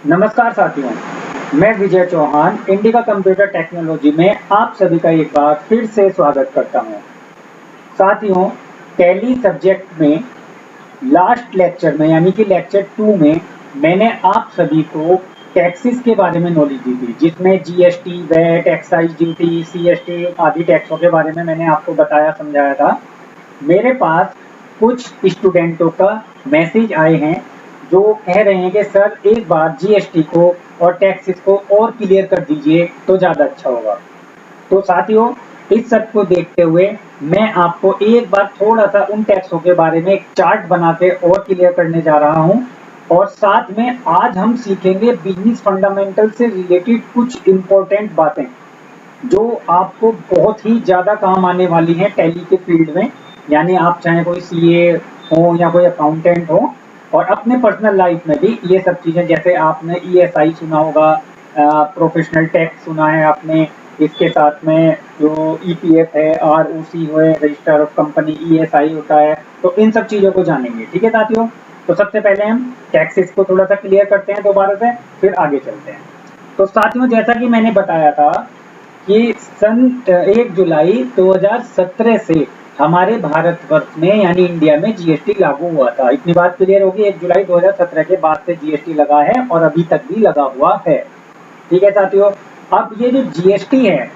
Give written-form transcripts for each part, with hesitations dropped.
नमस्कार साथियों, मैं विजय चौहान इंडिका कंप्यूटर टेक्नोलॉजी में आप सभी का एक बार फिर से स्वागत करता हूं। साथियों, टैली सब्जेक्ट में लास्ट लेक्चर में यानी कि लेक्चर 2 में मैंने आप सभी को टैक्सेस के बारे में नॉलेज दी थी, जिसमें GST, VAT, excise duty, CST आदि टैक्सों के बारे में मैंने आपको बताया समझाया था। मेरे पास कुछ स्टूडेंटों का मैसेज आए हैं जो कह रहे हैं कि सर एक बार जीएसटी को और टैक्सेस को और क्लियर कर दीजिए तो ज़्यादा अच्छा होगा। तो साथियों, इस सब को देखते हुए मैं आपको एक बार थोड़ा सा उन टैक्सों के बारे में एक चार्ट बना के और क्लियर करने जा रहा हूं, और साथ में आज हम सीखेंगे बिजनेस फंडामेंटल से रिलेटेड कुछ इंपॉर्टेंट बातें जो आपको बहुत ही ज़्यादा काम आने वाली हैं टैली के फील्ड में। यानी आप चाहे कोई सीए हो या कोई अकाउंटेंट हो, और अपने पर्सनल लाइफ में भी ये सब चीज़ें, जैसे आपने ईएसआई सुना होगा, प्रोफेशनल टैक्स सुना है आपने, इसके साथ में जो ईपीएफ है, आरओसी है, रजिस्टर ऑफ कंपनी, ईएसआई होता है, तो इन सब चीज़ों को जानेंगे। ठीक है साथियों, तो सबसे पहले हम टैक्सेस को थोड़ा सा क्लियर करते हैं दोबारा से, फिर आगे चलते हैं। तो साथियों, जैसा कि मैंने बताया था कि सन 1 जुलाई 2017 से हमारे भारतवर्ष में यानी इंडिया में जीएसटी लागू हुआ था। इतनी बात क्लियर होगी, 1 जुलाई 2017 के बाद से जीएसटी लगा है और अभी तक भी लगा हुआ है। ठीक है साथियों, अब ये जो जीएसटी है,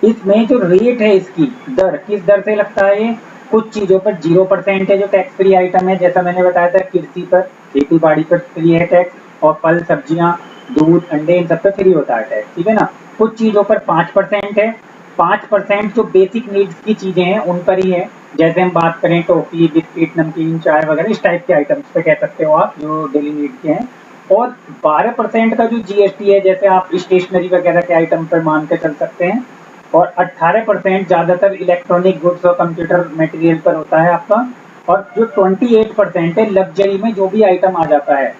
इसमें जो रेट है, इसकी दर किस दर से लगता है? ये कुछ चीजों पर 0% है जो टैक्स फ्री आइटम है, जैसा मैंने बताया था, कृषि पर, खेती बाड़ी पर फ्री है टैक्स, और फल, सब्जियां, दूध, अंडे, इन सब पर फ्री होता है टैक्स। ठीक है ना। कुछ चीजों पर 5% है। 5% जो बेसिक नीड्स की चीजें हैं उन पर ही है, जैसे हम बात करें टॉफी, बिस्किट, नमकीन, चाय वगैरह, इस टाइप के आइटम्स पे कह सकते हो आप, जो डेली नीड के हैं। और 12% का जो जीएसटी है, जैसे आप स्टेशनरी वगैरह के आइटम पर मान के चल सकते हैं। और 18% ज्यादातर इलेक्ट्रॉनिक गुड्स और कंप्यूटर मटेरियल पर होता है आपका। और जो 28% है लग्जरी में जो भी आइटम आ जाता है,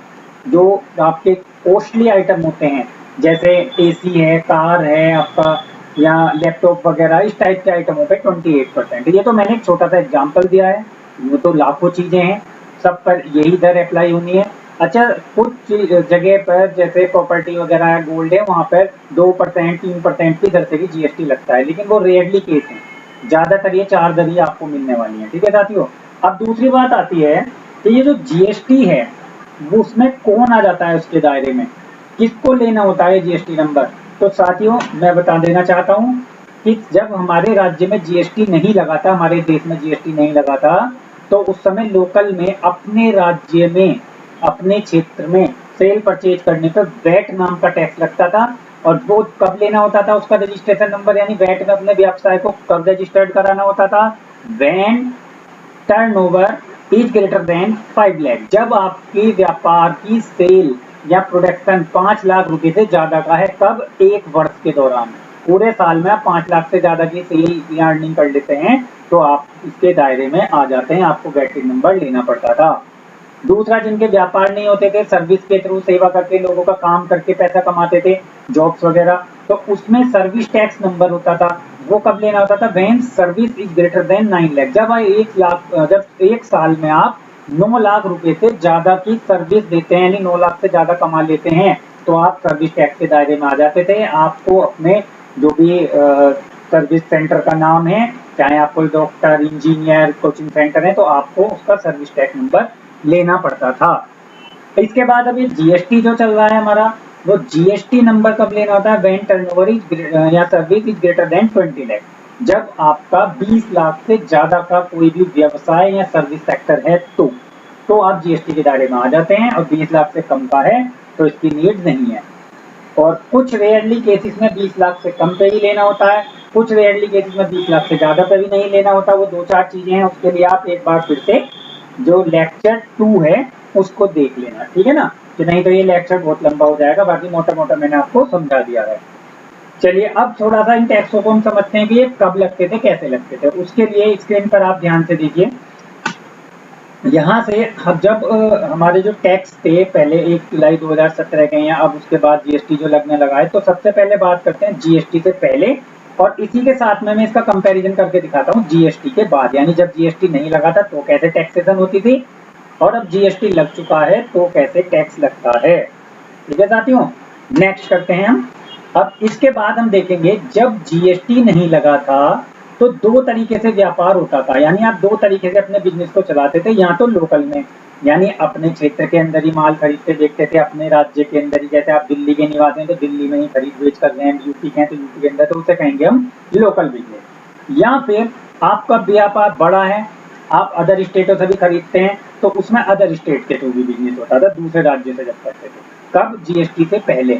जो आपके कॉस्टली आइटम होते हैं, जैसे एसी है, कार है आपका, या लैपटॉप वगैरह, इस टाइप के आइटमों पे 28%। ये तो मैंने एक छोटा सा एग्जांपल दिया है, वो तो लाखों चीजें हैं, सब पर यही दर अप्लाई होनी है। अच्छा, कुछ जगह पर जैसे प्रॉपर्टी वगैरह है, गोल्ड है, वहां पर 2% 3% की दर से भी जीएसटी लगता है, लेकिन वो रेयरली केस है। ज्यादातर ये 4 दर ही आपको मिलने वाली है। ठीक है साथियों, अब दूसरी बात आती है कि ये जो जीएसटी है वो उसमें कौन आ जाता है उसके दायरे में, किसको लेना होता है जीएसटी नंबर। तो साथियों, मैं बता देना चाहता हूं कि जब हमारे राज्य में जीएसटी नहीं लगा था, हमारे देश में जीएसटी नहीं लगा था, तो उस समय लोकल में अपने राज्य में, अपने क्षेत्र में सेल परचेज करने पर वैट नाम का टैक्स लगता था। और वो कब लेना होता था उसका रजिस्ट्रेशन नंबर, यानी वैट में अपने व्यवसाय को कब रजिस्टर्ड कराना होता था? When turnover is greater than 5 lakh, जब आपके व्यापार की सेल या प्रोडक्शन 5 लाख रुपए से ज्यादा का है। कब? एक वर्ष के दौरान। पूरे साल में आप 5 लाख से ज्यादा की सेल या अर्निंग कर लेते हैं तो आप इसके दायरे में आ जाते हैं, आपको वैट नंबर लेना पड़ता था। दूसरा, जिनके व्यापार नहीं होते थे, सर्विस के थ्रू सेवा करके लोगों का काम करके पैसा कमाते थे, जॉब्स वगैरह, तो उसमें सर्विस टैक्स नंबर होता था। वो कब लेना होता था? When service is greater than 9 lakh, जब एक साल में आप 9 लाख रुपए से ज्यादा की सर्विस देते हैं, यानी 9 लाख से ज्यादा कमा लेते हैं, तो आप सर्विस टैक्स के दायरे में आ जाते थे। आपको अपने जो भी सर्विस सेंटर का नाम है, चाहे आप कोई डॉक्टर, इंजीनियर, कोचिंग सेंटर है, तो आपको उसका सर्विस टैक्स नंबर लेना पड़ता था। इसके बाद अभी जीएसटी जो चल रहा है हमारा, वो जीएसटी नंबर कब लेना होता है? व्हेन टर्नओवर इज या service is greater than 20 lakh, जब आपका 20 लाख से ज्यादा का कोई भी व्यवसाय या सर्विस सेक्टर है तो आप जीएसटी के दायरे में आ जाते हैं। और 20 लाख से कम का है तो इसकी नीड नहीं है। और कुछ रेयरली केसेस में 20 लाख से कम पे ही लेना होता है, कुछ रेयरली केसेस में 20 लाख से ज्यादा पे भी नहीं लेना होता। वो 2-4 चीजें हैं, उसके लिए आप एक बार फिर से जो लेक्चर 2 है उसको देख लेना। ठीक है ना, कि नहीं तो ये लेक्चर बहुत लंबा हो जाएगा। बाकी मोटा मोटा मैंने आपको समझा दिया है। चलिए, अब थोड़ा सा इन टैक्सों को हम समझते हैं कि ये कब लगते थे, कैसे लगते थे। उसके लिए स्क्रीन पर आप ध्यान से देखिए, यहाँ से हम जब हमारे जो टैक्स थे पहले 1 जुलाई 2017 के, या अब उसके बाद जीएसटी जो लगने लगा है, तो सबसे पहले बात करते हैं जीएसटी से पहले, और इसी के साथ में मैं इसका कंपैरिजन करके दिखाता हूँ जीएसटी के बाद। यानी जब जीएसटी नहीं लगा था तो कैसे टैक्सेशन होती थी, और अब जीएसटी लग चुका है तो कैसे टैक्स लगता है। ठीक है साथियों, नेक्स्ट करते हैं हम। अब इसके बाद हम देखेंगे जब जीएसटी नहीं लगा था तो दो तरीके से व्यापार होता था, यानी आप दो तरीके से अपने बिजनेस को चलाते थे। या तो लोकल में, यानी अपने क्षेत्र के अंदर ही माल खरीदते देखते थे, अपने राज्य के अंदर ही, जैसे आप दिल्ली के निवासी हैं तो दिल्ली में ही खरीद बेच कर रहे हैं, यूपी के हैं तो यूपी के अंदर, तो उसे कहेंगे हम लोकल बिजनेस। या फिर आपका व्यापार बड़ा है, आप अदर स्टेटों से भी खरीदते हैं, तो उसमें अदर स्टेट के थ्रू भी बिजनेस होता था, दूसरे राज्य से जब करते थे। कब? जीएसटी से पहले।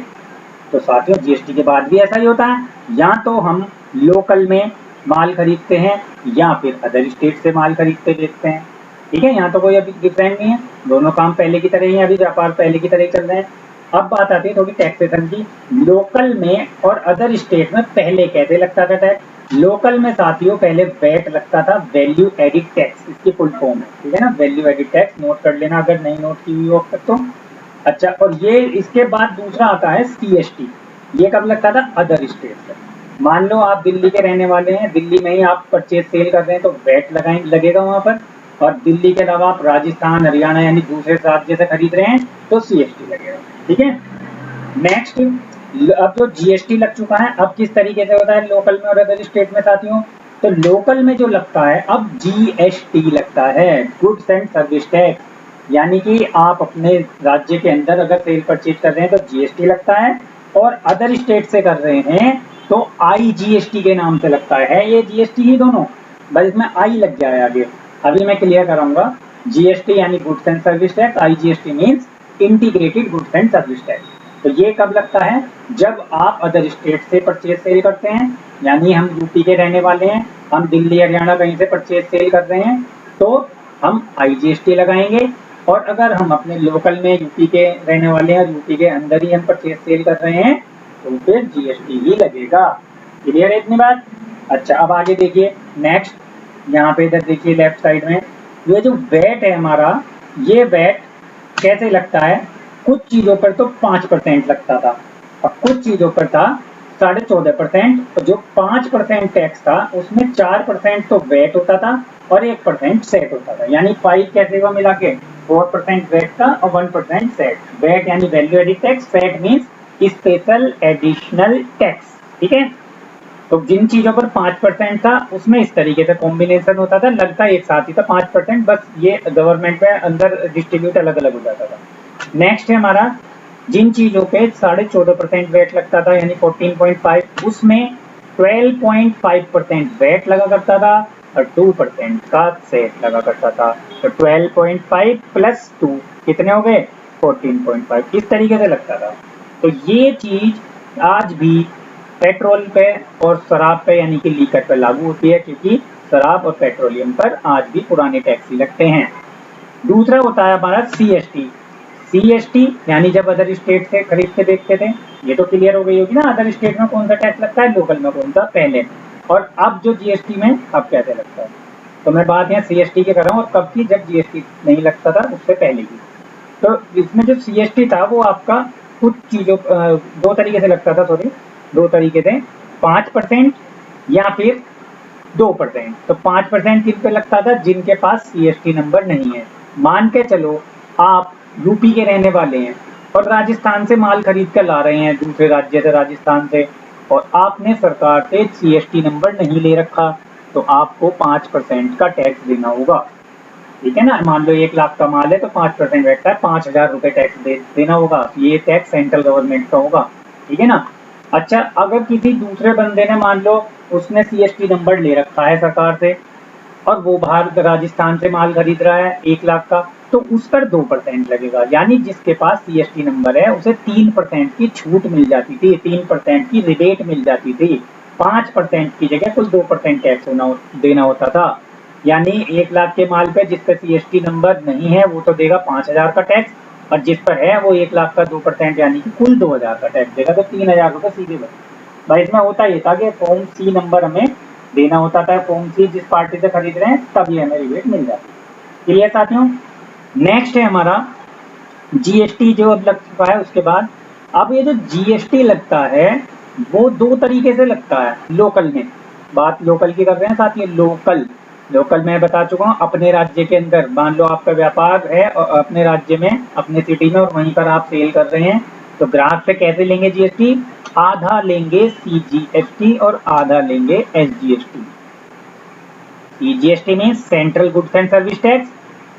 तो साथियों जीएसटी के बाद भी ऐसा ही होता है, या तो हम लोकल में माल खरीदते हैं या फिर अदर स्टेट से माल खरीदते बेचते हैं। ठीक है, यहाँ तो कोई अभी डिफरेंट नहीं है, दोनों काम पहले की तरह ही है, अभी व्यापार पहले की तरह ही चल रहे हैं। अब बात आती है थोड़ी टैक्सेशन की। लोकल में और अदर स्टेट में पहले कैसे लगता था टैक्स? लोकल में साथियों पहले वैट लगता था, वैल्यू एडिड टैक्स, इसकी फुल फॉर्म है, ठीक है ना, वैल्यू एडिड टैक्स, नोट कर लेना अगर नहीं नोट की हुई हो अब तक तो। अच्छा, और ये इसके बाद दूसरा आता है सीएसटी। ये कब लगता था? अदर स्टेट से। मान लो आप दिल्ली के रहने वाले हैं, दिल्ली में ही आप परचेज सेल कर रहे हैं तो वैट लगेगा वहां पर, और दिल्ली के अलावा आप राजस्थान हरियाणा यानी दूसरे राज्य से खरीद रहे हैं तो सीएसटी लगेगा। ठीक है, नेक्स्ट, अब जो जीएसटी लग चुका है, अब किस तरीके से होता है लोकल में और अदर स्टेट में साथियों? तो लोकल में जो लगता है अब जीएसटी लगता है, गुड्स एंड सर्विस टैक्स, यानी कि आप अपने राज्य के अंदर अगर सेल परचेज कर रहे हैं तो जीएसटी लगता है, और अदर स्टेट से कर रहे हैं तो आईजीएसटी के नाम से लगता है। ये जीएसटी ही दोनों, बस इसमें आई लग गया है आगे, अभी मैं क्लियर कराऊंगा। जीएसटी यानी goods and service tax, IGST means integrated goods and service tax. तो ये कब लगता है? जब आप अदर स्टेट से परचेज सेल करते हैं, यानी हम यूपी के रहने वाले हैं, हम दिल्ली हरियाणा कहीं से परचेज सेल कर रहे हैं तो हम आईजीएसटी लगाएंगे, और अगर हम अपने लोकल में यूपी के रहने वाले हैं और यूपी के अंदर ही हम परचेज सेल कर रहे हैं तो फिर जीएसटी ही लगेगा। क्लियर है इतनी बात? अच्छा, अब आगे देखिए नेक्स्ट, यहाँ पे इधर देखिए लेफ्ट साइड में, ये जो वैट है हमारा, ये वैट कैसे लगता है? कुछ चीजों पर तो 5% लगता था और कुछ चीजों पर था 14.5%, तो जो 5% टैक्स था उसमें 4% तो वैट होता था और 1% सेट होता था, यानी 5 कैसे हुआ मिला के? 4% वैट का और 1% सेट। वैट यानी value added tax, set means special additional tax. ठीक है, तो जिन चीजों पर 5% था उसमें इस तरीके से कॉम्बिनेशन होता था, लगता एक साथ ही था 5%, बस ये गवर्नमेंट में अंदर डिस्ट्रीब्यूट अलग अलग हो जाता था। नेक्स्ट है हमारा, जिन चीजों पे 14.5% वैट लगता था यानी 14.5, उसमें 12.5% वैट लगा करता था और 2% का सेट लगा करता था। तो 12.5 प्लस 2 कितने हो गए? 14.5। किस तरीके से लगता था? तो ये चीज आज भी पेट्रोल पे और शराब पे यानी कि लीकर पे लागू होती है, क्योंकि शराब और पेट्रोलियम पर आज भी पुराने टैक्स ही लगते हैं। दूसरा होता है हमारा सीएसटी। सीएसटी यानी जब अदर स्टेट से खरीदते देखते थे, ये तो क्लियर हो गई होगी ना, अदर स्टेट में कौन सा टैक्स लगता है, लोकल में कौन सा पहले, और अब जो जीएसटी में अब कैसे लगता है। तो मैं बात यहाँ सीएसटी की कर रहा हूँ, और कब की? जब जीएसटी नहीं लगता था उससे पहले की। तो इसमें जो सीएसटी था वो आपका कुछ चीजों दो तरीके से लगता था, सॉरी दो तरीके थे, 5% या फिर 2%। तो 5% किन पे लगता था? जिनके पास सीएसटी नंबर नहीं है। मान के चलो आप यूपी के रहने वाले हैं और राजस्थान से माल खरीद कर ला रहे हैं, दूसरे राज्य से, राजस्थान से, और आपने सरकार से सीएसटी नंबर नहीं ले रखा, तो आपको 5% का टैक्स देना होगा। ठीक है ना, मान लो 1 लाख का माल है तो 5% बैठता है, 5,000 रुपए टैक्स देना होगा। ये टैक्स सेंट्रल गवर्नमेंट का होगा। ठीक है ना। अच्छा, अगर किसी दूसरे बंदे ने, मान लो उसने सीएसटी नंबर ले रखा है सरकार से और वो बाहर राजस्थान से माल खरीद रहा है 1 लाख का, तो उस पर 2% लगेगा। यानी जिसके पास सीएसटी नंबर है उसे 3% की छूट मिल जाती थी, 3% की रिबेट मिल जाती थी। 5% की जगह कुल 2% टैक्स देना होता था। यानी 1 लाख के माल पे जिस पे सीएसटी नंबर नहीं है वो तो देगा 5,000 का टैक्स, और जिस पर है वो 1 लाख का 2% यानी कि कुल 2,000 का टैक्स देगा, तो 3,000 रुपये सीधे बचे। भाई इसमें होता ये था कि फॉर्म सी नंबर हमें देना होता था, फॉर्म सी जिस पार्टी से खरीद रहे हैं तभी हमें रिबेट मिल जाती है। क्लियर साथियों? नेक्स्ट है हमारा जीएसटी जो अब लग चुका है। उसके बाद अब ये जो जीएसटी लगता है वो 2 तरीके से लगता है लोकल में। बात लोकल की कर रहे हैं साथियों। लोकल में बता चुका हूँ, अपने राज्य के अंदर, मान लो आपका व्यापार है और अपने राज्य में, अपने सिटी में, और वहीं पर आप सेल कर रहे हैं तो ग्राहक से कैसे लेंगे जीएसटी? आधा लेंगे सीजीएसटी और आधा लेंगे SGST. CGST means central goods and service tax,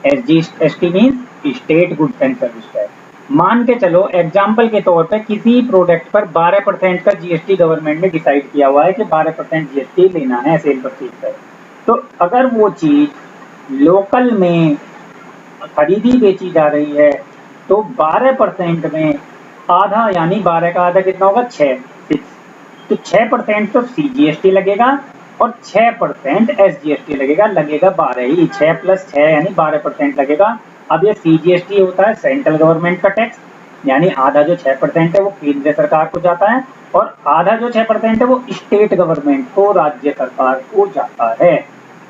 SGST means state goods and service tax. मान के चलो एग्जाम्पल के तौर पे किसी प्रोडक्ट पर 12% का जीएसटी गवर्नमेंट ने डिसाइड किया हुआ है कि 12% जीएसटी लेना है सेल परचेज पर। तो अगर वो चीज लोकल में खरीदी बेची जा रही है तो 12% में आधा यानी 12 का आधा कितना होगा? 6। तो 6% तो सीजीएसटी लगेगा और 6% एसजीएसटी लगेगा 12 ही। 6 + 6 यानी 12% लगेगा। अब ये सीजीएसटी होता है सेंट्रल गवर्नमेंट का टैक्स, यानी आधा जो 6% है वो केंद्र सरकार को जाता है और आधा जो 6% है वो स्टेट गवर्नमेंट को, राज्य सरकार को जाता है।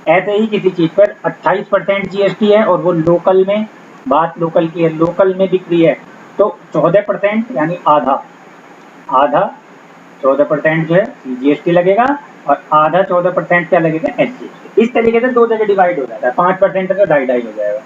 ऐसे ही किसी चीज पर 28% जीएसटी है और वो लोकल में, बात लोकल की है, लोकल में बिक रही है तो 14% यानी आधा 14% जो है सीजीएसटी लगेगा और आधा 14% क्या लगेगा? एसजीएसटी। इस तरीके से दो जगह डिवाइड हो जाता है। 5% तो 2.5 हो जाएगा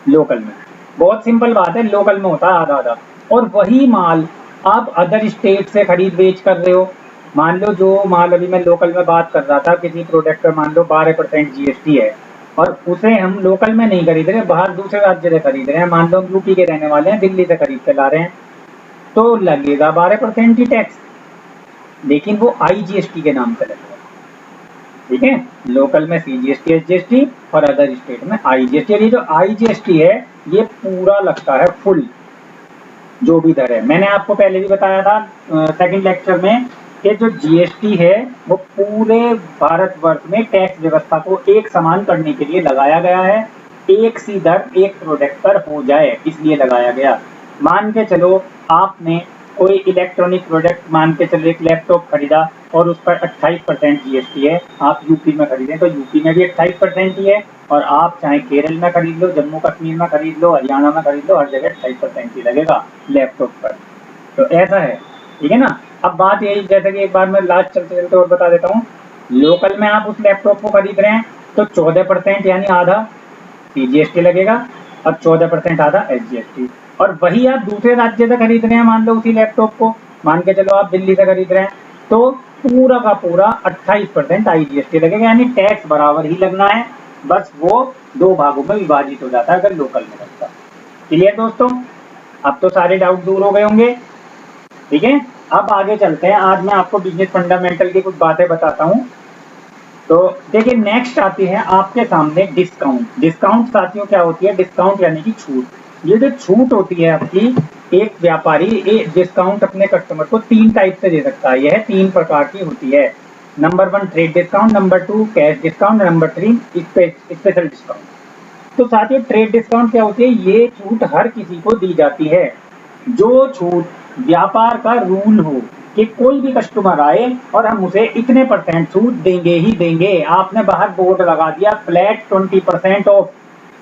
लोकल में। बहुत सिंपल बात है, लोकल में होता है आधा आधा। और वही माल आप अदर स्टेट से खरीद बेच कर रहे हो। मान लो जो माल अभी मैं लोकल में बात कर रहा था, किसी प्रोडक्ट पर मान लो 12% जीएसटी है और उसे हम लोकल में नहीं खरीद रहे, बाहर दूसरे राज्य से खरीद रहे हैं। मान लो यूपी के रहने वाले हैं, दिल्ली से खरीद के ला रहे हैं, तो लगेगा 12% की टैक्स, लेकिन वो आईजीएसटी के नाम से लगेगा। ठीक है, लोकल में सीजीएसटी, एसजीएसटी और अदर स्टेट में आईजीएसटी। ये जो आईजीएसटी है ये पूरा लगता है फुल, जो भी दर है। मैंने आपको पहले भी बताया था सेकंड लेक्चर में कि जो जीएसटी है वो पूरे भारतवर्ष में टैक्स व्यवस्था को एक समान करने के लिए लगाया गया है। एक सी दर एक प्रोडक्ट पर हो जाए इसलिए लगाया गया। मान के चलो आपने कोई इलेक्ट्रॉनिक प्रोडक्ट, मान के चलो एक लैपटॉप खरीदा और उस पर 28% जीएसटी है। आप यूपी में खरीदें तो यूपी में भी 28% ही है, और आप चाहे केरल में खरीद लो, जम्मू कश्मीर में खरीद लो, हरियाणा में खरीद लो, हर जगह 28% ही लगेगा लैपटॉप पर। तो ऐसा है, ठीक है ना। अब बात यही, जैसे कि एक बार मैं लास्ट चलते चलते और बता देता हूँ, लोकल में आप उस लैपटॉप को खरीद रहे हैं तो 14% यानी आधा सीजीएसटी लगेगा और 14% आधा एसजीएसटी। और वही आप दूसरे राज्य से खरीद रहे हैं, मान लो उसी लैपटॉप को, मान के चलो आप दिल्ली से खरीद रहे हैं, तो पूरा का पूरा 28% आईजीएसटी लगेगा, यानी टैक्स बराबर ही लगना है, बस वो दो भागों में विभाजित हो जाता है अगर लोकल में लगता। क्लियर दोस्तों? अब तो सारे डाउट दूर हो गए होंगे। ठीक है, अब आगे चलते हैं। आज मैं आपको बिजनेस फंडामेंटल की कुछ बातें बताता हूँ। तो देखिए, नेक्स्ट आती है आपके सामने डिस्काउंट। डिस्काउंट साथियों क्या होती है? डिस्काउंट यानी कि छूट। ये जो छूट होती है आपकी, एक व्यापारी एक डिस्काउंट अपने कस्टमर को 3 टाइप से दे सकता है। यह 3 प्रकार की होती है। Number 1 trade discount, number 2 cash discount, number 3 special discount. तो साथियों, ट्रेड डिस्काउंट क्या होती है? ये छूट हर किसी को दी जाती है। जो छूट व्यापार का रूल हो कि कोई भी कस्टमर आए और हम उसे इतने % छूट देंगे ही देंगे। आपने बाहर बोर्ड लगा दिया फ्लैट 20% ऑफ,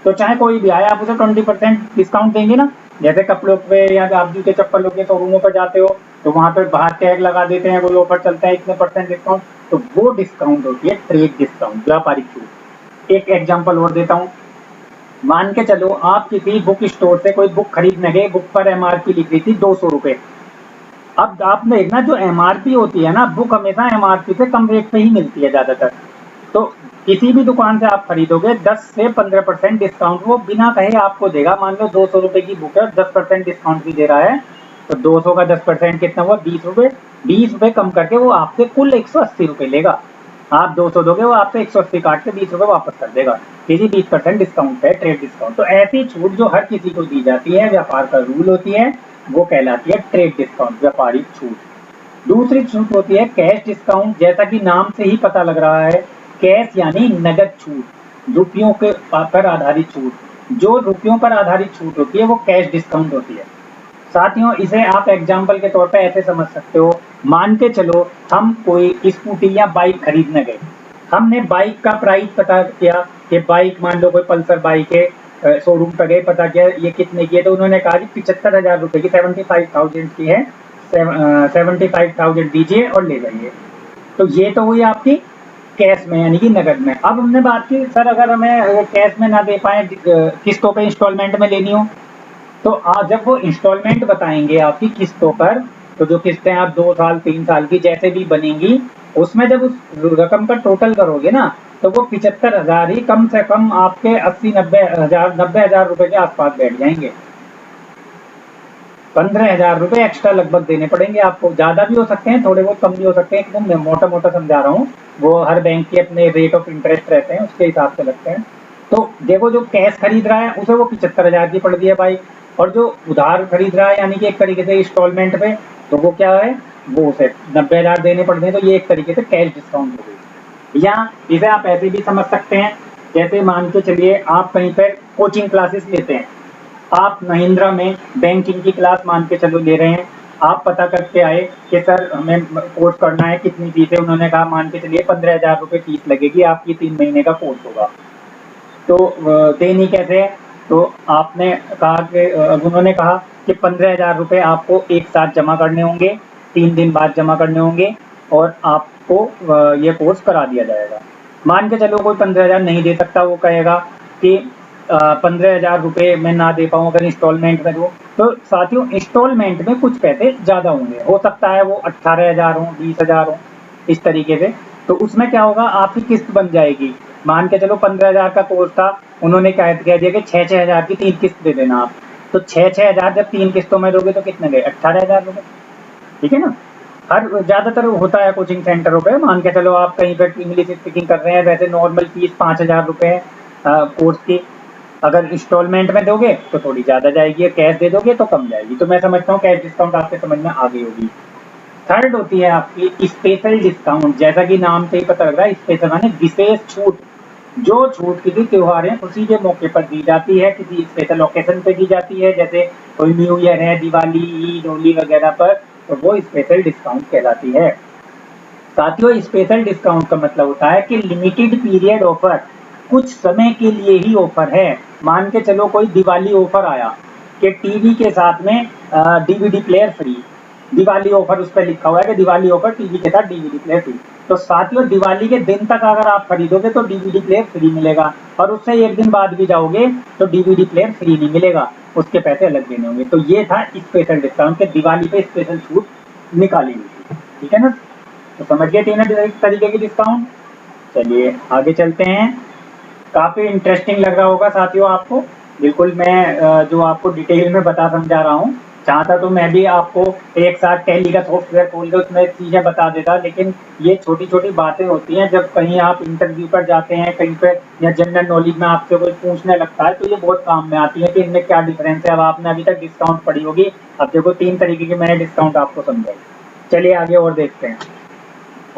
तो चाहे कोई भी आए आप उसे 20% डिस्काउंट देंगे ना। जैसे कपड़ों पे या आप जूते चप्पलों के शोरूमों पर जाते हो तो वहां पर बाहर टैग लगा देते हैं, कोई ऑफर चलता है इतने % डिस्काउंट, तो वो डिस्काउंट होती है ट्रेड डिस्काउंट, व्यापारिक छूट। एक एग्जाम्पल और देता हूँ। मान के चलो आप किसी बुक स्टोर से कोई बुक खरीदने गए, बुक पर एमआरपी लिख रही थी 200 रुपए। अब आपने देखना, जो एमआरपी होती है ना, बुक हमेशा एमआरपी से कम रेट पे ही मिलती है ज्यादातर। तो किसी भी दुकान से आप खरीदोगे 10 से 15% डिस्काउंट वो बिना कहे आपको देगा। मान लो 200 रुपए की बुक है, 10% डिस्काउंट भी दे रहा है, तो 200 का 10% कितना हुआ? 20 रुपए। 20 रुपए कम करके वो आपसे कुल 180 रुपए लेगा। आप 200 दोगे, वो आपसे 180 काट के 20 रुपए वापस कर देगा। फिर 20% डिस्काउंट है, ट्रेड डिस्काउंट। तो ऐसी छूट जो हर किसी को दी जाती है, व्यापार का रूल होती है, वो कहलाती है ट्रेड डिस्काउंट, व्यापारिक छूट। दूसरी छूट होती है कैश डिस्काउंट। जैसा कि नाम से ही पता लग रहा है, कैश यानी नगद छूट, रुपयों के पर आधारित छूट। जो रुपयों पर आधारित छूट होती है वो कैश डिस्काउंट होती है। साथियों, इसे आप एग्जाम्पल के तौर पे ऐसे समझ सकते हो। मान के चलो हम कोई स्कूटी या बाइक खरीदने गए, हमने बाइक का प्राइस पता किया कि बाइक, मान लो कोई पल्सर बाइक है, शोरूम पर गए, पता किया ये कितने की है, तो उन्होंने कहा कि 75,000 रुपए की, 75,000 की है, 75,000 दीजिए और ले जाइए। तो ये तो हुई आपकी कैश में यानी कि नगद में। अब हमने बात की, सर अगर हमें कैश में ना दे पाए, किस्तों पे इंस्टॉलमेंट में लेनी हो, तो जब वो इंस्टॉलमेंट बताएंगे आपकी किस्तों पर, तो जो किस्तें आप 2 साल 3 साल की जैसे भी बनेंगी, उसमें जब उस रकम का टोटल करोगे ना, तो वो 75,000 ही कम से कम आपके 80-90 हजार रुपए के आसपास बैठ जाएंगे। 15,000 रुपए एक्स्ट्रा लगभग देने पड़ेंगे आपको। ज्यादा भी हो सकते हैं, थोड़े बहुत कम भी हो सकते हैं, एकदम मोटा मोटा समझा रहा हूँ। वो हर बैंक के अपने रेट ऑफ इंटरेस्ट रहते हैं, उसके हिसाब से लगते हैं। तो देखो, जो कैश खरीद रहा है उसे वो 75,000 की पड़ रही है बाइक, और जो उधार खरीद रहा है यानी कि एक तरीके से इंस्टॉलमेंट पे, तो वो क्या है, वो उसे 90,000 देने पड़ रहे हैं। तो ये एक तरीके से कैश डिस्काउंट हो गई। या इसे आप ऐसे भी समझ सकते हैं, जैसे मान के चलिए आप कहीं पर कोचिंग क्लासेस लेते हैं, आप महिंद्रा में बैंकिंग की क्लास मान के चलो ले रहे हैं। आप पता करके आए कि सर हमें कोर्स करना है, कितनी फीस है? उन्होंने कहा मान के चलिए 15,000 रुपये फीस लगेगी, आपकी 3 महीने का कोर्स होगा। तो देनी कैसे है? तो आपने कहा कि उन्होंने कहा कि 15,000 रुपये आपको एक साथ जमा करने होंगे, 3 दिन बाद जमा करने होंगे, और आपको ये कोर्स करा दिया जाएगा। मान के चलो कोई 15,000 नहीं दे सकता, वो कहेगा कि 15,000 रुपये मैं ना दे पाऊँ अगर इंस्टॉलमेंट में दूँ। तो साथियों, इंस्टॉलमेंट में कुछ पैसे ज़्यादा होंगे, हो सकता है वो 18,000 हो, 20,000 हो, इस तरीके से। तो उसमें क्या होगा, आपकी किस्त बन जाएगी। मान के चलो 15,000 का कोर्स था, उन्होंने कह दिया कि 6,000 की 3 किस्त दे देना आप। तो 6,000 जब 3 किस्तों में दोगे तो कितने गए? 18,000 रुपये। ठीक है ना? हर ज़्यादातर होता है कोचिंग सेंटरों पे। मान के चलो आप कहीं पर इंग्लिश स्पीकिंग कर रहे हैं, वैसे नॉर्मल फीस 5,000 रुपये है कोर्स की। अगर इंस्टॉलमेंट में दोगे तो थोड़ी ज़्यादा जाएगी, कैश दे दोगे तो कम जाएगी। तो मैं समझता हूँ कैश डिस्काउंट आपके समझ में आ गई होगी। थर्ड होती है आपकी स्पेशल डिस्काउंट। जैसा कि नाम से ही पता लग रहा है, स्पेशल माने विशेष छूट। जो छूट किसी त्योहार है उसी के मौके पर दी जाती है, किसी स्पेशल ओकेजन पे दी जाती है, जैसे कोई न्यू ईयर है, दिवाली, ईद, होली वगैरह पर, तो वो स्पेशल डिस्काउंट कहलाती है। साथियों, स्पेशल डिस्काउंट का मतलब होता है कि लिमिटेड पीरियड ऑफर, कुछ समय के लिए ही ऑफर है। मान के चलो कोई दिवाली ऑफर आया कि टीवी के साथ में DVD player free. Diwali offer उस पर लिखा हुआ है कि दिवाली ऑफर, टीवी के साथ डीवीडी प्लेयर फ्री। तो साथियों, दिवाली के दिन तक अगर आप खरीदोगे तो डीवीडी प्लेयर फ्री मिलेगा, और उससे एक दिन बाद भी जाओगे तो डीवीडी प्लेयर फ्री नहीं मिलेगा, उसके पैसे अलग देने होंगे। तो ये था स्पेशल डिस्काउंट के दिवाली पे स्पेशल छूट निकाली हुई थी। ठीक है ना? तो समझ गए तीनों तरीके की डिस्काउंट। चलिए आगे चलते हैं। काफी इंटरेस्टिंग लग रहा होगा साथियों आपको। बिल्कुल मैं जो आपको डिटेल में बता समझा रहा हूँ। चाहता तो मैं भी आपको एक साथ टैली का सॉफ्टवेयर खोल के उसमें चीजें बता देता, लेकिन ये छोटी छोटी बातें होती हैं। जब कहीं आप इंटरव्यू पर जाते हैं कहीं पे, या जनरल नॉलेज में आपसे कोई पूछने लगता है, तो ये बहुत काम में आती है कि इनमें क्या डिफरेंस है। अब आपने अभी तक डिस्काउंट पढ़ी होगी, अब देखो 3 तरीके की मैंने डिस्काउंट आपको समझाई। चलिए आगे और देखते हैं।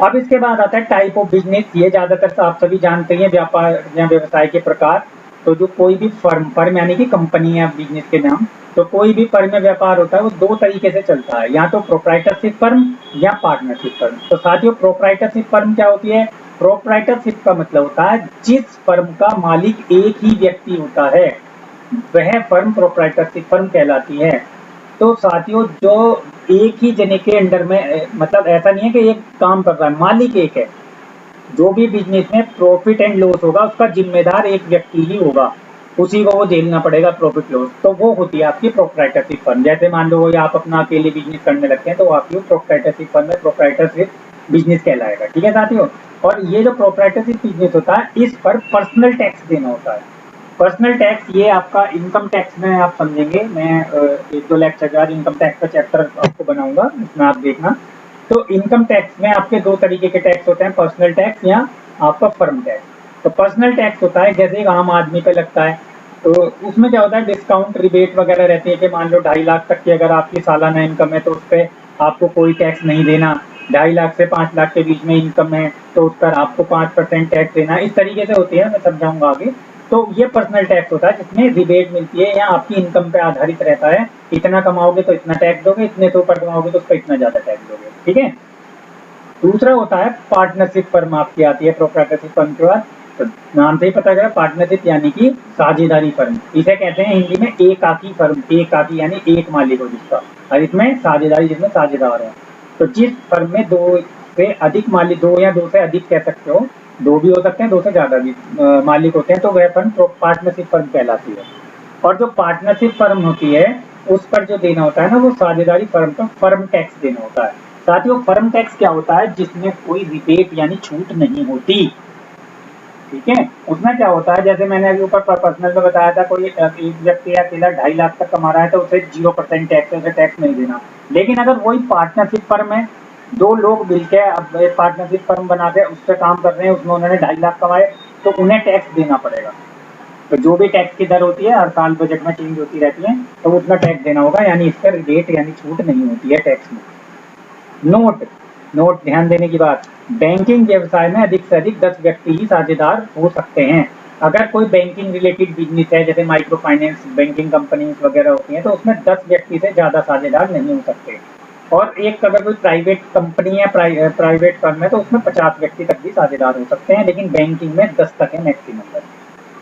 अब इसके बाद आता है टाइप ऑफ बिजनेस। ये ज्यादातर आप सभी जानते हैं, व्यापार या व्यवसाय के प्रकार। तो जो कोई भी फर्म यानी कि कंपनी है बिजनेस के नाम, तो कोई भी फर्म में व्यापार होता है वो 2 तरीके से चलता है, या तो प्रोप्राइटरशिप फर्म या पार्टनरशिप फर्म। तो साथियों, प्रोप्राइटरशिप फर्म क्या होती है? प्रोप्राइटरशिप का मतलब होता है जिस फर्म का मालिक एक ही व्यक्ति होता है, वह फर्म प्रोप्राइटरशिप फर्म कहलाती है। तो साथियों, जो एक ही जने के अंडर में, मतलब ऐसा नहीं है कि एक काम कर रहा है, मालिक एक है। जो भी बिजनेस में प्रॉफिट एंड लॉस होगा उसका जिम्मेदार एक व्यक्ति ही होगा, उसी को वो झेलना पड़ेगा प्रॉफिट लॉस। तो वो होती है आपकी प्रोप्राइटरशिप फर्म। जैसे मान लो आप अपना अकेले बिजनेस करने लगते हैं, तो आपकी प्रोप्राइटरशिप फर्म में प्रोप्राइटरशिप बिजनेस कहलाएगा। ठीक है साथियों? और ये जो प्रोप्राइटरशिप बिजनेस होता है, इस पर पर्सनल टैक्स देना होता है। पर्सनल टैक्स ये आपका इनकम टैक्स में आप समझेंगे। मैं 1-2 लेक्चर बाद इनकम टैक्स का चैप्टर आपको बनाऊंगा, इसमें आप देखना। तो इनकम टैक्स में आपके 2 तरीके के टैक्स होते हैं, पर्सनल टैक्स या आपका फर्म टैक्स। तो पर्सनल टैक्स होता है जैसे एक आम आदमी पे लगता है, तो उसमें क्या होता है, डिस्काउंट रिबेट वगैरह रहती है कि मान लो 2.5 लाख तक की अगर आपकी सालाना इनकम है तो उस पर आपको कोई टैक्स नहीं देना। 2.5 लाख से 5 लाख के बीच में इनकम है तो उस पर आपको 5% टैक्स देना। इस तरीके से होती है, मैं समझाऊंगा आगे। तो ये पर्सनल टैक्स होता है जिसमें रिबेट मिलती है, या आपकी इनकम पे आधारित रहता है। इतना कमाओगे तो इतना टैक्स दोगे, इतने से ऊपर कमाओगे तो उस पर इतना ज्यादा टैक्स दोगे। ठीक है? दूसरा होता है पार्टनरशिप फर्म आपकी आती है प्रोप्राइटरशिप फर्म के बाद। तो नाम से ही पता चला, पार्टनरशिप यानी कि साझेदारी फर्म। इसे कहते हैं हिंदी में एकाकी फर्म। एकाकी यानी एक मालिक हो जिसका, और इसमें साझेदारी जिसमें साझेदार हो। तो जिस फर्म में 2 से अधिक मालिक, 2 या 2 से अधिक कह सकते हो, 2 भी हो सकते हैं, 2 से ज्यादा भी मालिक होते हैं, तो वह फर्म पार्टनरशिप फर्म कहलाती है। और जो पार्टनरशिप फर्म होती है उस पर जो देना होता है ना, वो साझेदारी फर्म का फर्म टैक्स देना होता है। साथियों, फर्म टैक्स क्या होता है? जिसमें कोई रिबेट यानी छूट नहीं होती। ठीक है, उसमें क्या होता है, जैसे मैंने अभी ऊपर पर्सनल में बताया था, कोई एक व्यक्ति अकेला 2.5 लाख तक कमा रहा है तो उसे 0% टैक्स है, उसे टैक्स नहीं देना। लेकिन अगर वही पार्टनरशिप फर्म है, 2 लोग मिलकर अब एक पार्टनरशिप फर्म बना के उस पर काम कर रहे हैं, उसमें उन्होंने 2.5 लाख कमाए, तो उन्हें टैक्स देना पड़ेगा। तो जो भी टैक्स की दर होती है हर साल बजट में चेंज होती रहती है, तो उतना टैक्स देना होगा, यानी इस पर रिबेट यानी छूट नहीं होती है टैक्स में। नोट नोट ध्यान देने की बात, बैंकिंग व्यवसाय में अधिक से अधिक 10 व्यक्ति ही साझेदार हो सकते हैं। अगर कोई बैंकिंग रिलेटेड बिजनेस है, जैसे माइक्रो फाइनेंस बैंकिंग कंपनी वगैरह होती हैं, तो उसमें 10 व्यक्ति से ज्यादा साझेदार नहीं हो सकते। और एक अगर कोई प्राइवेट कंपनी है, प्राइवेट फर्म है, तो उसमें 50 व्यक्ति तक भी साझेदार हो सकते हैं, लेकिन बैंकिंग में 10 तक है मैक्सिमम।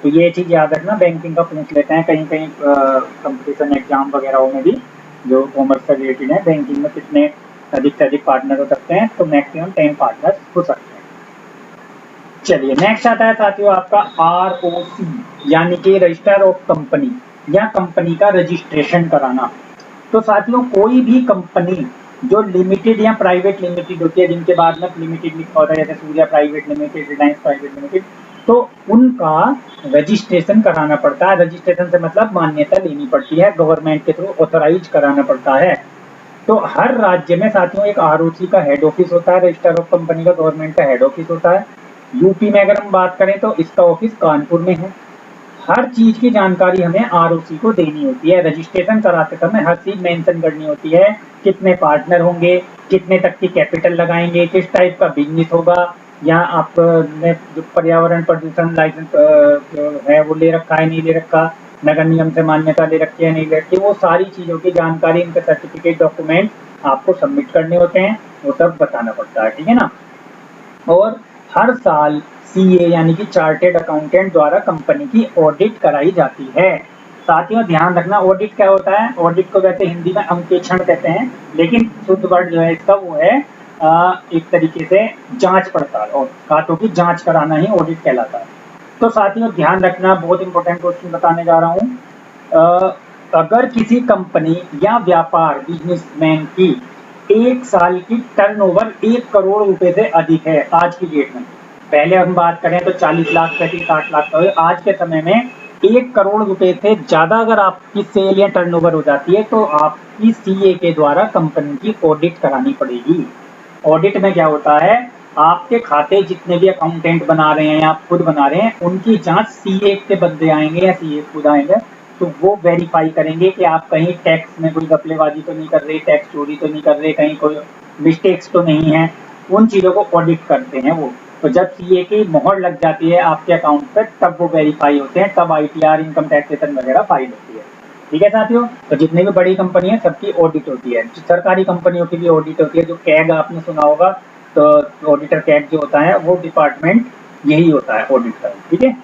तो ये चीज याद रखना, बैंकिंग का पूछ लेते हैं कहीं कहीं कंपटीशन एग्जाम वगैरह में भी, जो कॉमर्स से रिलेटेड है, बैंकिंग में कितने अधिक से अधिक पार्टनर हो सकते हैं, तो मैक्सिमम 10 पार्टनर हो सकते हैं। चलिए नेक्स्ट आता है साथियों आपका ROC, यानी कि रजिस्टर ऑफ कंपनी, या कंपनी का रजिस्ट्रेशन कराना। तो साथियों, कोई भी कंपनी जो लिमिटेड या प्राइवेट लिमिटेड होती है, जिनके बाद में लिमिटेड लिखा होता है, जैसे Surya private limited, Reliance private limited, तो उनका रजिस्ट्रेशन कराना पड़ता है। रजिस्ट्रेशन से मतलब मान्यता लेनी पड़ती है, गवर्नमेंट के थ्रू ऑथराइज कराना पड़ता है। तो हर राज्य में साथियों एक ROC का हेड ऑफिस होता है, रजिस्टर ऑफ कंपनी का गवर्नमेंट का हेड ऑफिस होता है। यूपी में अगर हम बात करें तो इसका ऑफिस कानपुर में है। हर चीज की जानकारी हमें ROC को देनी होती है। रजिस्ट्रेशन कराते समय हर चीज मेंशन करनी होती है, कितने पार्टनर होंगे, कितने तक की कैपिटल लगाएंगे, किस टाइप का बिजनेस होगा, या आपने जो पर्यावरण प्रदूषण लाइसेंस है वो ले रखा है नहीं ले रखा, नगर निगम से मान्यता ले रखी है नहीं ले रखी, वो सारी चीजों की जानकारी, इनके सर्टिफिकेट डॉक्यूमेंट आपको सबमिट करने होते हैं, वो सब बताना पड़ता है। ठीक है ना। और हर साल CA यानी कि चार्टेड अकाउंटेंट द्वारा कंपनी की ऑडिट कराई जाती है। साथियों ध्यान रखना, ऑडिट क्या होता है? ऑडिट को वैसे हिंदी में अंकेक्षण कहते हैं, लेकिन शुद्ध वर्ड जो है इसका वो है एक तरीके से जांच पड़ताल, और खातों की जांच कराना ही ऑडिट कहलाता है। तो साथियों ध्यान रखना, बहुत इंपॉर्टेंट क्वेश्चन बताने जा रहा हूँ। अगर किसी कंपनी या व्यापार बिजनेसमैन की एक साल की टर्नओवर 1 करोड़ रुपए से अधिक है आज की डेट में, पहले हम बात करें तो 40 लाख 60 लाख का, आज के समय में 1 करोड़ रुपए से ज्यादा अगर आपकी सेल या टर्नओवर हो जाती है, तो आपकी CA के द्वारा कंपनी की ऑडिट करानी पड़ेगी। ऑडिट में क्या होता है, आपके खाते जितने भी अकाउंटेंट बना रहे हैं या आप खुद बना रहे हैं, उनकी जांच CA के बंदे आएंगे या CA खुद आएंगे, तो वो वेरीफाई करेंगे कि आप कहीं टैक्स में कोई घपलेबाजी तो नहीं कर रहे, टैक्स चोरी तो नहीं कर रहे, कहीं कोई मिस्टेक्स तो नहीं है, उन चीजों को ऑडिट करते हैं वो। तो जब CA की मोहर लग जाती है आपके अकाउंट पर, तब वो वेरीफाई होते हैं, तब ITR इनकम टैक्स रिटर्न वगैरह फाइल होती है। ठीक है साथियों, तो जितनी भी बड़ी कंपनी है सबकी ऑडिट होती है। सरकारी कंपनियों की भी ऑडिट होती है, जो कैग आपने सुना होगा, तो ऑडिटर कैग जो होता है वो डिपार्टमेंट यही होता है ऑडिट का। ठीक है,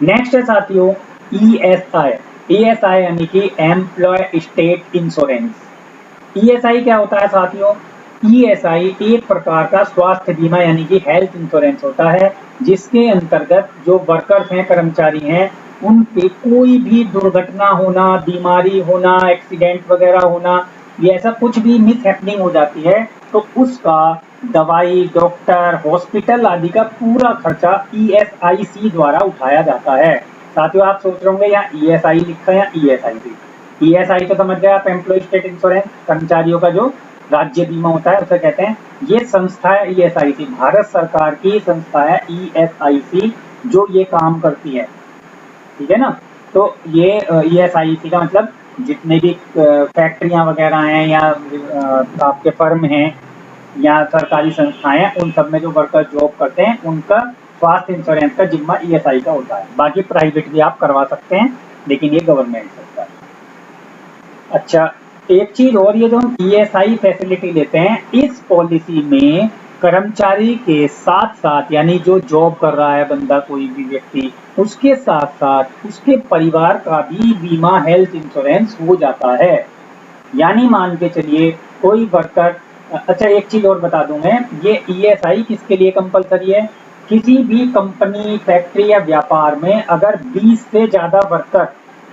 नेक्स्ट है साथियों ESI यानी कि एम्प्लॉय स्टेट इंश्योरेंस। ESI क्या होता है साथियों? ESI एक प्रकार का स्वास्थ्य बीमा यानी कि हेल्थ इंश्योरेंस होता है, जिसके अंतर्गत जो वर्कर्स हैं, कर्मचारी हैं, उन पे कोई भी दुर्घटना होना, बीमारी होना, एक्सीडेंट वगैरह होना, ये ऐसा कुछ भी मिस हैपनिंग हो जाती है, तो उसका दवाई, डॉक्टर, हॉस्पिटल आदि का पूरा खर्चा ESIC द्वारा उठाया जाता है। साथियों आप सोच रहे होंगे यहाँ ESI लिखा है या ESIC। ESI तो समझ गए आप, एम्प्लॉय स्टेट इंश्योरेंस, कर्मचारियों का जो राज्य बीमा होता है उसे कहते हैं। ये संस्था है ESIC, भारत सरकार की संस्था है ESIC, जो ये काम करती है। ठीक है ना। तो ये ESIC का मतलब जितने भी फैक्ट्रियां वगैरह हैं या आपके फर्म हैं या सरकारी संस्थाएं हैं, उन सब में जो वर्कर जॉब करते हैं उनका स्वास्थ्य इंश्योरेंस का जिम्मा ESI का होता है। बाकी प्राइवेट भी आप करवा सकते हैं, लेकिन ये गवर्नमेंट संस्था है। अच्छा, एक चीज और, ये जो हम ESI फैसिलिटी लेते हैं, इस पॉलिसी में कर्मचारी के साथ साथ, यानी जो जॉब कर रहा है बंदा, कोई भी व्यक्ति, उसके साथ साथ उसके परिवार का भी बीमा हेल्थ इंश्योरेंस हो जाता है। यानी मान के चलिए कोई वर्कर, अच्छा एक चीज और बता दूं मैं, ये ESI किसके लिए कंपलसरी है? किसी भी कंपनी, फैक्ट्री या व्यापार में अगर 20 से ज्यादा वर्कर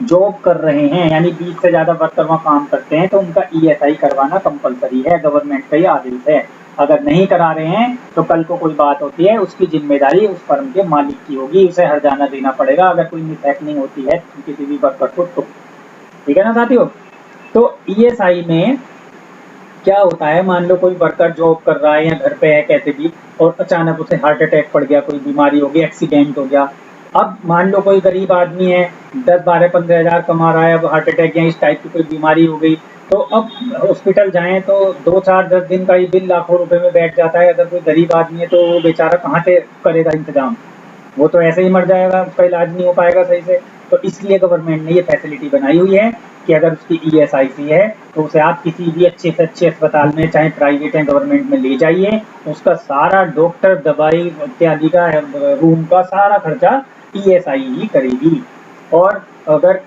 जॉब कर रहे हैं यानी 20 से ज़्यादा वर्कर वहाँ काम करते हैं तो उनका ईएसआई करवाना कंपलसरी है, गवर्नमेंट का ये आदेश है। अगर नहीं करा रहे हैं तो कल को कोई बात होती है उसकी जिम्मेदारी उस फर्म के मालिक की होगी, उसे हर्जाना देना पड़ेगा अगर कोई मिसहैपनिंग होती है किसी भी वर्कर को तो। ठीक है ना साथियों। तो ईएसआई में क्या होता है, मान लो कोई वर्कर जॉब कर रहा है या घर पे है कैसे भी और अचानक उसे हार्ट अटैक पड़ गया, कोई बीमारी हो गई, एक्सीडेंट हो गया। अब मान लो कोई गरीब आदमी है 10-12-15 हज़ार कमा रहा है, अब हार्ट अटैक या इस टाइप की कोई बीमारी हो गई तो अब हॉस्पिटल जाएं तो 2-4-10 दिन का ही बिल लाखों रुपए में बैठ जाता है। अगर कोई गरीब आदमी है तो वो बेचारा कहाँ से करेगा इंतजाम, वो तो ऐसे ही मर जाएगा, उसका इलाज नहीं हो पाएगा सही से। तो इसलिए गवर्नमेंट ने ये फैसिलिटी बनाई हुई है कि अगर उसकी ईएसआईसी है तो उसे आप किसी भी अच्छे से अच्छे अस्पताल में, चाहे प्राइवेट या गवर्नमेंट में ले जाइए, उसका सारा डॉक्टर, दवाई इत्यादि का, रूम का सारा खर्चा ईएसआई ही करेगी। और अगर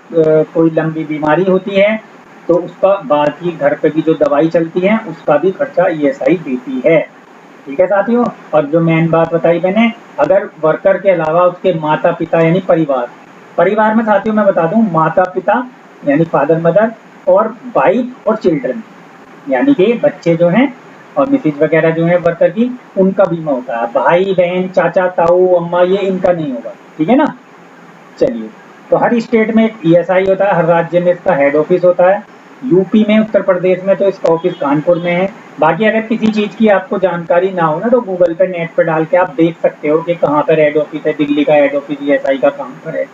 कोई लंबी बीमारी होती है तो उसका बाकी घर पे भी जो दवाई चलती है उसका भी खर्चा ईएसआई देती है। ठीक है साथियों। और जो मेन बात बताई मैंने, अगर वर्कर के अलावा उसके माता पिता यानी परिवार में साथियों मैं बता दूं, माता पिता यानी फादर मदर और वाइफ और चिल्ड्रन यानी कि बच्चे जो हैं और मिसेज वगैरह जो है वर्कर की, उनका बीमा होता है। भाई बहन, चाचा, ताऊ, अम्मा, ये इनका नहीं होगा। ठीक है ना। चलिए, तो हर स्टेट में एक ईएसआई होता है, हर राज्य में इसका हेड ऑफिस होता है। यूपी में, उत्तर प्रदेश में तो इसका ऑफिस कानपुर में है। बाकी अगर किसी चीज की आपको जानकारी ना हो ना तो गूगल पे, नेट पे डाल के आप देख सकते हो कि कहाँ पर हेड ऑफिस है, दिल्ली का हेड ऑफिस ईएसआई का कहाँ पर है।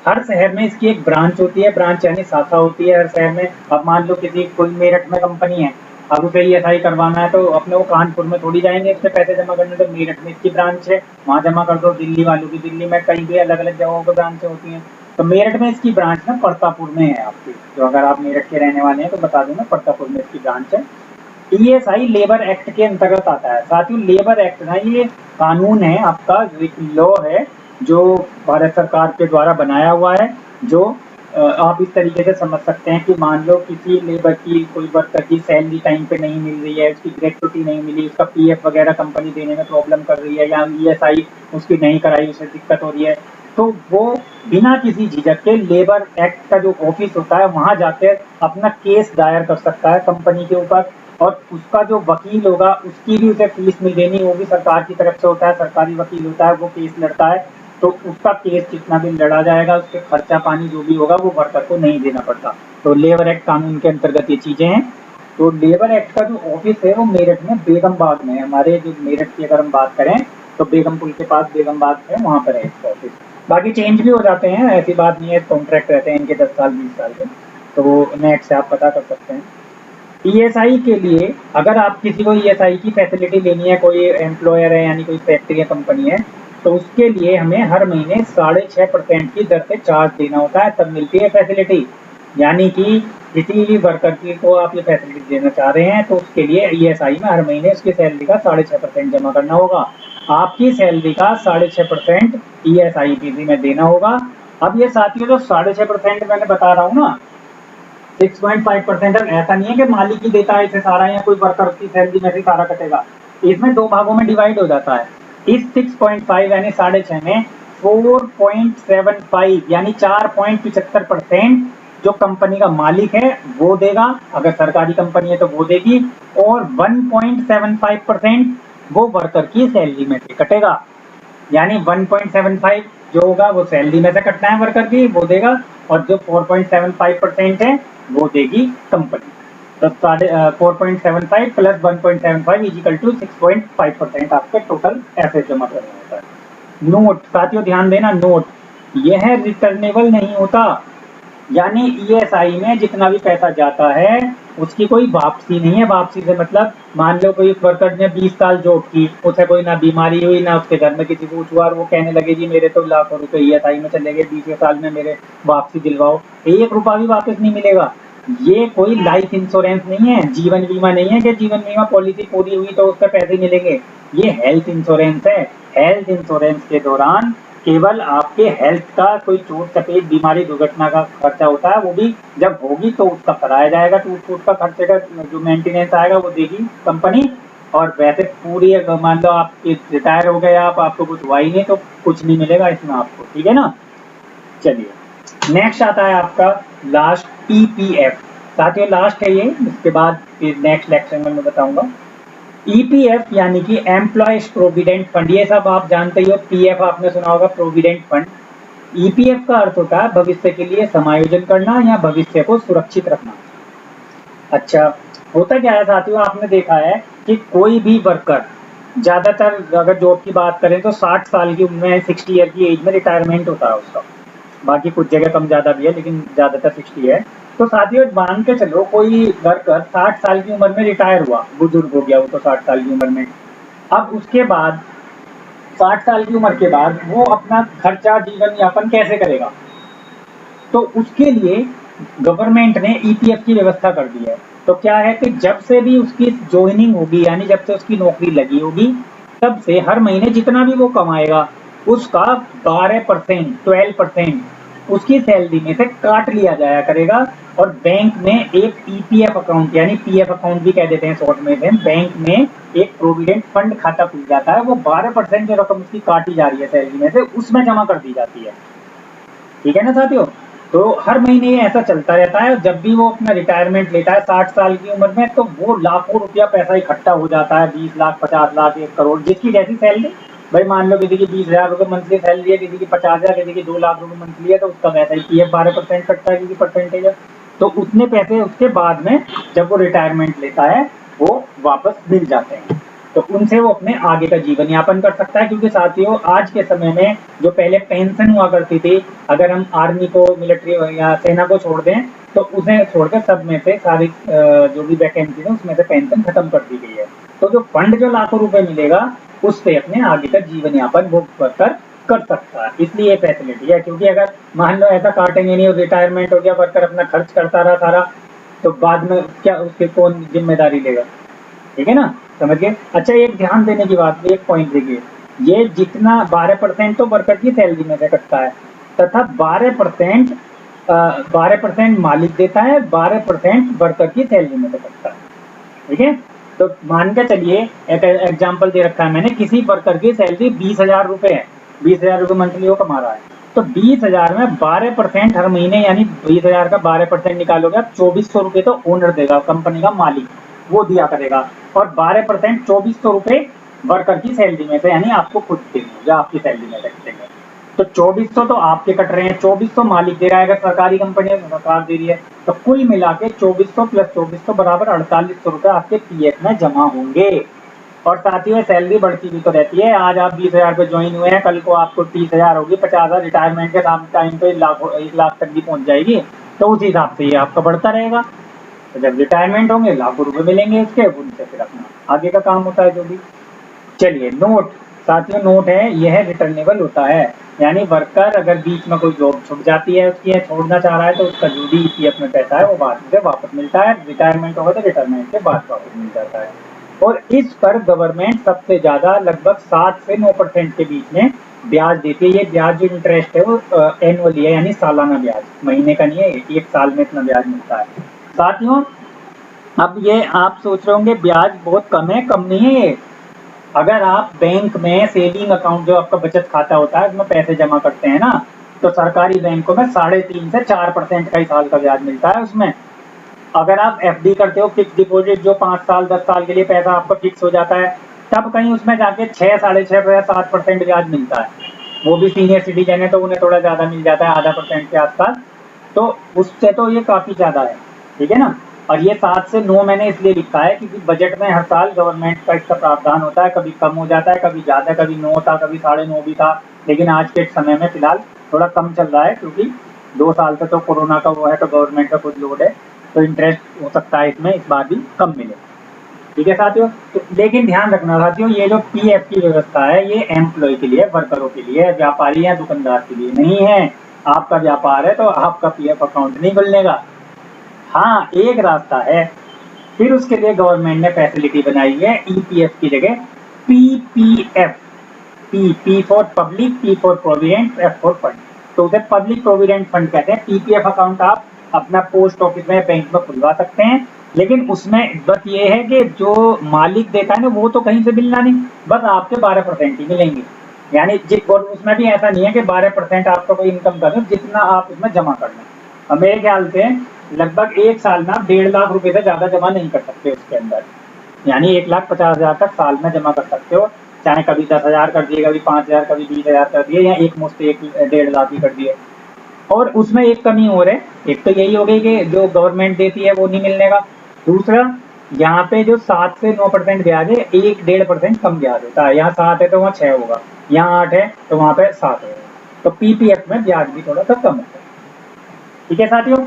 हर शहर में इसकी एक ब्रांच होती है, ब्रांच यानी शाखा होती है हर शहर में। अब मान लो किसी कोई मेरठ में कंपनी है, अब उसे ईएसआई करवाना है तो अपने वो कानपुर में थोड़ी जाएंगे इससे पैसे जमा करने, तो मेरठ में इसकी ब्रांच है, वहाँ जमा कर दो। दिल्ली वालों की दिल्ली में, कहीं भी अलग अलग जगहों पर ब्रांचें होती हैं। तो मेरठ में इसकी ब्रांच ना परतापुर में है आपकी, जो अगर आप मेरठ के रहने वाले हैं तो बता दूं ना, परतापुर में इसकी ब्रांच है। ईएसआई लेबर एक्ट के अंतर्गत आता है साथियों। लेबर एक्ट ना ये कानून है आपका, लॉ है जो भारत सरकार के द्वारा बनाया हुआ है। जो आप इस तरीके से समझ सकते हैं कि मान लो किसी लेबर की, कोई वर्कर की सैलरी टाइम पे नहीं मिल रही है, उसकी ग्रेच्युटी नहीं मिली, उसका पीएफ वगैरह कंपनी देने में प्रॉब्लम कर रही है, या ईएसआई उसकी नहीं कराई, उसे दिक्कत हो रही है, तो वो बिना किसी झिझक के लेबर एक्ट का जो ऑफिस होता है वहां जाकर अपना केस दायर कर सकता है कंपनी के ऊपर। और उसका जो वकील होगा उसकी भी उसे फीस नहीं देनी होगी, सरकार की तरफ से होता है, सरकारी वकील होता है, वो केस लड़ता है तो उसका केस जितना भी लड़ा जाएगा उसके खर्चा पानी जो भी होगा वो वर्कर को नहीं देना पड़ता। तो लेबर एक्ट कानून के अंतर्गत ये चीजें हैं। तो लेबर एक्ट का जो ऑफिस है वो मेरठ में बेगम बाग में है। हमारे जो मेरठ की अगर हम बात करें तो बेगम पुल के पास बेगम बाग है, वहां पर है इसका ऑफिस। बाकी चेंज भी हो जाते हैं, ऐसी बात नहीं है, कॉन्ट्रैक्ट रहते हैं इनके 10 साल 20 साल के, तो वो नेट से आप पता कर सकते हैं। ईएसआई के लिए अगर आप किसी को ईएसआई की फैसिलिटी लेनी है, कोई एम्प्लॉयर है यानी कोई फैक्ट्री या कंपनी है, तो उसके लिए हमें हर महीने 6.5% की दर से चार्ज देना होता है, तब मिलती है फैसिलिटी। यानी कि किसी भी वर्कर की को आप ये फैसिलिटी देना चाह रहे हैं तो उसके लिए ईएसआई में हर महीने उसकी सैलरी का 6.5% जमा करना होगा। आपकी सैलरी का 6.5% ईएसआई में देना होगा। अब ये साथियों जो 6.5% मैंने बता रहा हूँ ना, 6.5% ऐसा नहीं है कि मालिक ही देता है इसे सारा या कोई वर्कर की सैलरी में से सारा कटेगा। इसमें 2 भागों में डिवाइड हो जाता है। इस 6.5 यानी 6.5 में 4.75 यानी 4.75% जो कंपनी का मालिक है वो देगा, अगर सरकारी कंपनी है तो वो देगी, और 1.75% वो वर्कर की सैलरी में से कटेगा। यानी 1.75 जो होगा वो सैलरी में से कटना है वर्कर की, वो देगा, और जो 4.75% है वो देगी कंपनी। तो 4.75 प्लस 1.75 इजिकल टू 6.5% आपके टोटल ऐसे जमा करना होता है। नोट साथियों ध्यान देना, नोट यह रिटर्नेबल नहीं होता। यानी ईएसआई में जितना भी पैसा जाता है उसकी कोई वापसी नहीं है। वापसी से मतलब मान लो कोई वर्कर ने 20 साल जॉब की, उसे कोई ना बीमारी हुई ना उसके घर में किसी को कुछ हुआ, और वो कहने लगे जी मेरे तो लाखों रुपए ईएसआई में चले गए, 20 साल में मेरे वापसी दिलवाओ, 1 रुपया भी वापस नहीं मिलेगा। ये कोई लाइफ इंश्योरेंस नहीं है, जीवन बीमा नहीं है कि जीवन बीमा पॉलिसी पूरी हुई तो उसके पैसे मिलेंगे। ये हेल्थ इंश्योरेंस है। हेल्थ इंश्योरेंस के दौरान केवल आपके हेल्थ का कोई चोट चपेट बीमारी दुर्घटना का खर्चा होता है, वो भी जब होगी तो उसका कराया जाएगा, टूट फूट का खर्चे का जो मेंटेनेंस आएगा वो देगी कंपनी। और वैसे पूरी मान लो आप रिटायर हो गए, आपको कुछ हुआ ही नहीं तो कुछ नहीं मिलेगा इसमें आपको। ठीक है ना। चलिए नेक्स्ट आता है आपका लास्ट ईपीएफ। साथियों लास्ट है ये, इसके बाद फिर नेक्स्ट लेक्चर में मैं बताऊंगा। ईपीएफ यानी कि एम्प्लॉयज प्रोविडेंट फंड, ये सब आप जानते ही हो। पीएफ आपने सुना होगा, प्रोविडेंट फंड। ईपीएफ का अर्थ होता है भविष्य के लिए समायोजन करना या भविष्य को सुरक्षित रखना। अच्छा, होता क्या है साथियों, आपने देखा है कि कोई भी वर्कर, ज्यादातर अगर जॉब की बात करें तो 60 साल की उम्र में, 60 ईयर की एज में रिटायरमेंट होता है उसका। बाकी कुछ जगह कम ज्यादा भी है, लेकिन ज्यादातर 60 है। तो साथियों मान के चलो कोई वर्कर 60 साल की उम्र में रिटायर हुआ, बुजुर्ग हो गया वो तो 60 साल की उम्र में। अब उसके बाद 60 साल की उम्र के बाद वो अपना खर्चा जीवन यापन कैसे करेगा? तो उसके लिए गवर्नमेंट ने ईपीएफ की व्यवस्था कर दी है। तो क्या है कि जब से भी उसकी ज्वाइनिंग होगी, यानी जब से उसकी नौकरी लगी होगी, तब से हर महीने जितना भी वो कमाएगा उसका 12%, 12% उसकी सैलरी में से काट लिया जाया करेगा। और बैंक में एक ईपीएफ अकाउंट, यानी पीएफ अकाउंट भी कह देते हैं शॉर्ट में, बैंक में एक प्रोविडेंट फंड खाता खुल जाता है। वो 12% जो रकम उसकी काटी जा रही है सैलरी में से, उसमें जमा कर दी जाती है। ठीक है ना साथियों? तो हर महीने ये ऐसा चलता रहता है। जब भी वो अपना रिटायरमेंट लेता है 60 साल की उम्र में, तो वो लाखों रुपया पैसा इकट्ठा हो जाता है, 20 लाख, 50 लाख, 1 करोड़, जिसकी जैसी सैलरी। भाई मान लो किसी की 20,000 रुपये मंथली सैलरी है, किसी की 50,000, किसी की 2 लाख रुपये मंथली है, तो उसका वैसा ही पीएफ 12% कटता है, किसी परसेंटेज है। तो उतने पैसे उसके बाद में जब वो रिटायरमेंट लेता है वो वापस मिल जाते हैं, तो उनसे वो अपने आगे का जीवन यापन कर सकता है। क्योंकि साथियों आज के समय में जो पहले पेंशन हुआ करती थी, अगर हम आर्मी को, मिलिट्री या सेना को छोड़ दें, तो उसे छोड़कर सब में से सारी जो भी वैकेंसी है उसमें से पेंशन खत्म कर दी गई है। तो जो फंड जो लाखों रुपए मिलेगा उससे अपने आगे का जीवन यापन वो वर्कर कर सकता है। इसलिए ये फैसिलिटी है। क्योंकि अगर मान लो ऐसा काटेंगे नहीं और रिटायरमेंट हो गया, वर्कर अपना खर्च करता रहा सारा, तो बाद में क्या उसके कौन जिम्मेदारी लेगा? ठीक है ना, समझ गए? अच्छा, एक ध्यान देने की बात, एक पॉइंट देखिए, ये जितना 12% तो वर्कर की सैलरी में से कटता है, तथा 12% मालिक देता है, 12% वर्कर की सैलरी में से कटता है। ठीक है, तो मान के चलिए, एक एग्जाम्पल दे रखा है मैंने, किसी वर्कर की सैलरी 20,000 रुपए है, 20,000 रुपये मंथली वो कमा रहा है। तो 20,000 में 12% हर महीने, यानी 20,000 का 12% निकालोगे आप, 2400 रुपये तो ओनर देगा, कंपनी का मालिक वो दिया करेगा। और 12% 2400 रुपये वर्कर की सैलरी में से, यानी आपको खुद देंगे या आपकी सैलरी में रखेंगे। तो 2400 तो आपके कट रहे हैं, 2400 मालिक दे रहा है, अगर सरकारी कंपनी है तो सरकार दे रही है। तो कुल मिला के 2400 प्लस 2400 बराबर 4800 रुपये आपके पीएफ में जमा होंगे। और साथ ही में सैलरी बढ़ती भी तो रहती है। आज आप 20,000 पे ज्वाइन हुए हैं, कल को आपको 30,000 होगी, 50,000 रिटायरमेंट के टाइम पे 1 लाख तक भी पहुंच जाएगी। तो उस हिसाब से ये आपका बढ़ता रहेगा। तो जब रिटायरमेंट होंगे लाखों रुपए मिलेंगे उसके, उनसे फिर अपना आगे का काम होता है जो भी। चलिए नोट साथियों, नोट है यह रिटर्नेबल होता है, यानी वर्कर अगर बीच में कोई जॉब छूट जाती है उसकी, छोड़ना चाह रहा है, तो उसका जो भी ईपीएफ में पैसा है वो बाद में वापस मिलता है। रिटायरमेंट होगा तो रिटायरमेंट के बाद वापस मिल जाता है। और इस पर गवर्नमेंट सबसे ज्यादा लगभग 7 से 9% के बीच में ब्याज देती है। ये ब्याज जो इंटरेस्ट है वो एनुअली है, यानी सालाना ब्याज, महीने का नहीं है। एक साल में इतना ब्याज मिलता है साथियों। अब ये आप सोच रहे होंगे ब्याज बहुत कम है, कम नहीं है ये। अगर आप बैंक में सेविंग अकाउंट, जो आपका बचत खाता होता है उसमें पैसे जमा करते हैं ना, तो सरकारी बैंकों में 3.5 से 4% का ही साल का ब्याज मिलता है उसमें। अगर आप एफडी करते हो, फिक्स डिपॉजिट, जो 5 साल 10 साल के लिए पैसा आपका फिक्स हो जाता है, तब कहीं उसमें जाके 6, 6.5%, 7% ब्याज मिलता है। वो भी सीनियर सिटीजन है तो उन्हें थोड़ा ज्यादा मिल जाता है, आधा % के आसपास। तो उससे तो ये काफी ज्यादा है। ठीक है ना। और ये 7 से 9 मैंने इसलिए लिखा है क्योंकि बजट में हर साल गवर्नमेंट का इसका प्रावधान होता है, कभी कम हो जाता है, कभी ज्यादा, कभी 9 था, कभी 9.5 भी था। लेकिन आज के समय में फिलहाल थोड़ा कम चल रहा है, क्योंकि 2 साल से तो कोरोना का वो है, तो गवर्नमेंट का कुछ लोड है, तो इंटरेस्ट हो सकता है इसमें इस बार भी कम मिले। ठीक है साथियों। तो लेकिन ध्यान रखना साथियों, ये जो पीएफ की व्यवस्था है ये एम्प्लॉय के लिए, वर्करों के लिए, व्यापारी या दुकानदार के लिए नहीं है। आपका व्यापार है तो आपका पीएफ अकाउंट नहीं खुलने का। हाँ, एक रास्ता है, फिर उसके लिए गवर्नमेंट ने फैसिलिटी बनाई है ईपीएफ की जगह PPF. P for public, P for provident, F for fund. तो उसे पब्लिक प्रोविडेंट फंड कहते हैं। पीपीएफ अकाउंट आप अपना पोस्ट ऑफिस में, बैंक में खुलवा सकते हैं, लेकिन उसमें बस ये है कि जो मालिक देता है ना वो तो कहीं से मिलना नहीं, बस आपके 12% ही मिलेंगे। यानी और उसमें भी ऐसा नहीं है कि 12% आपका कोई इनकम कर रहे हो, जितना आप उसमें जमा कर लें। और मेरे ख्याल से लगभग 1 साल में आप 1.5 लाख रुपए से ज़्यादा जमा नहीं कर सकते उसके अंदर, यानी 1,50,000 तक साल में जमा कर सकते हो, चाहे कभी 10,000 कर दिए, कभी 5,000, कभी 20,000 कर दिए, या एक मुश्त 1.5 लाख ही कर दिए। और उसमें एक कमी और है, एक तो यही हो गई कि जो गवर्नमेंट देती है वो नहीं मिलने का, दूसरा यहाँ पे जो 7 से 9% ब्याज है, 1-1.5% कम ब्याज होता है। यहाँ 7 है तो वहाँ 6 होगा, यहाँ 8 है तो वहाँ पे 7 होगा, तो पीपीएफ में ब्याज भी थोड़ा सा कम होता है। ठीक है साथियों,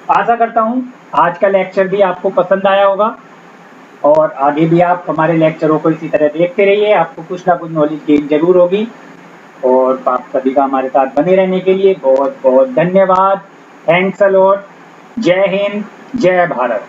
आशा करता हूँ आज का लेक्चर भी आपको पसंद आया होगा, और आगे भी आप हमारे लेक्चरों को इसी तरह देखते रहिए, आपको कुछ ना कुछ नॉलेज गेन जरूर होगी। और आप सभी का हमारे साथ बने रहने के लिए बहुत बहुत धन्यवाद। Thanks a lot. जय हिंद, जय भारत।